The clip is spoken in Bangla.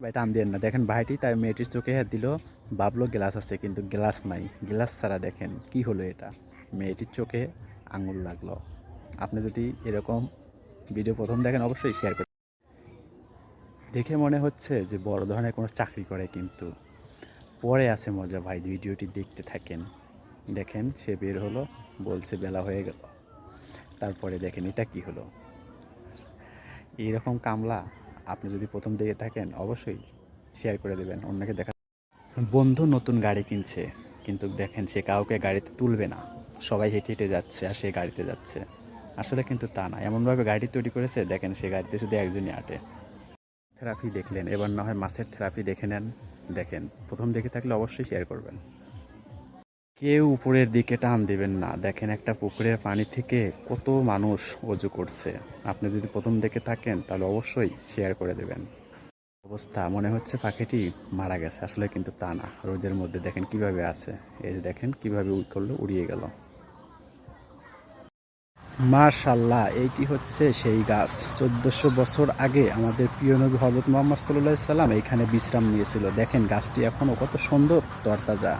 ভাই টান দিয়েন না, দেখেন ভাইটি তাই মেয়েটির চোখে হাত দিল, ভাবলো গ্লাস আছে কিন্তু গ্লাস নাই, গ্লাস ছাড়া দেখেন কি হলো এটা, মেয়েটির চোখে আঙুল লাগলো। আপনি যদি এরকম ভিডিও প্রথম দেখেন অবশ্যই শেয়ার করুন। দেখে মনে হচ্ছে যে বড় ধরনের কোনো চাকরি করে, কিন্তু পরে আছে মজা ভাই, ভিডিওটি দেখতে থাকেন। দেখেন সে বের হলো, বলছে বেলা হয়ে গেল। তারপরে দেখেন এটা কি হলো, এইরকম কামলা আপনি যদি প্রথম দেখে থাকেন অবশ্যই শেয়ার করে দেবেন অন্যকে দেখা। বন্ধু নতুন গাড়ি কিনছে, কিন্তু দেখেন সে কাউকে গাড়িতে তুলবে না, সবাই হেঁটে হেঁটে যাচ্ছে আর সে গাড়িতে যাচ্ছে। আসলে কিন্তু তা না, এমনভাবে গাড়ি তৈরি করেছে দেখেন সে গাড়িতে শুধু একজনই আটে। থেরাপি দেখলেন, এবার না হয় মাছের থেরাপি দেখে নেন। দেখেন প্রথম দেখে থাকলে অবশ্যই শেয়ার করবেন। কেউ উপরের দিকে টান দেবেন না, দেখেন একটা পুকুরের পানি থেকে কত মানুষ অজু করছে। আপনি যদি প্রথম দেখে থাকেন তাহলে অবশ্যই শেয়ার করে দেবেন। অবস্থা মনে হচ্ছে পাখিটি মারা গেছে, আসলে কিন্তু তা না, রোদের মধ্যে দেখেন কিভাবে আছে। এই যে দেখেন কিভাবে করলো, উড়িয়ে গেল। মাশাল্লাহ, এইটি হচ্ছে সেই গাছ, 1400 বছর আগে আমাদের প্রিয় নবী হযরত মুহাম্মদ সাল্লাল্লাহু আলাইহি সাল্লাম এইখানে বিশ্রাম নিয়েছিল। দেখেন গাছটি এখনো কত সুন্দর তরতাজা।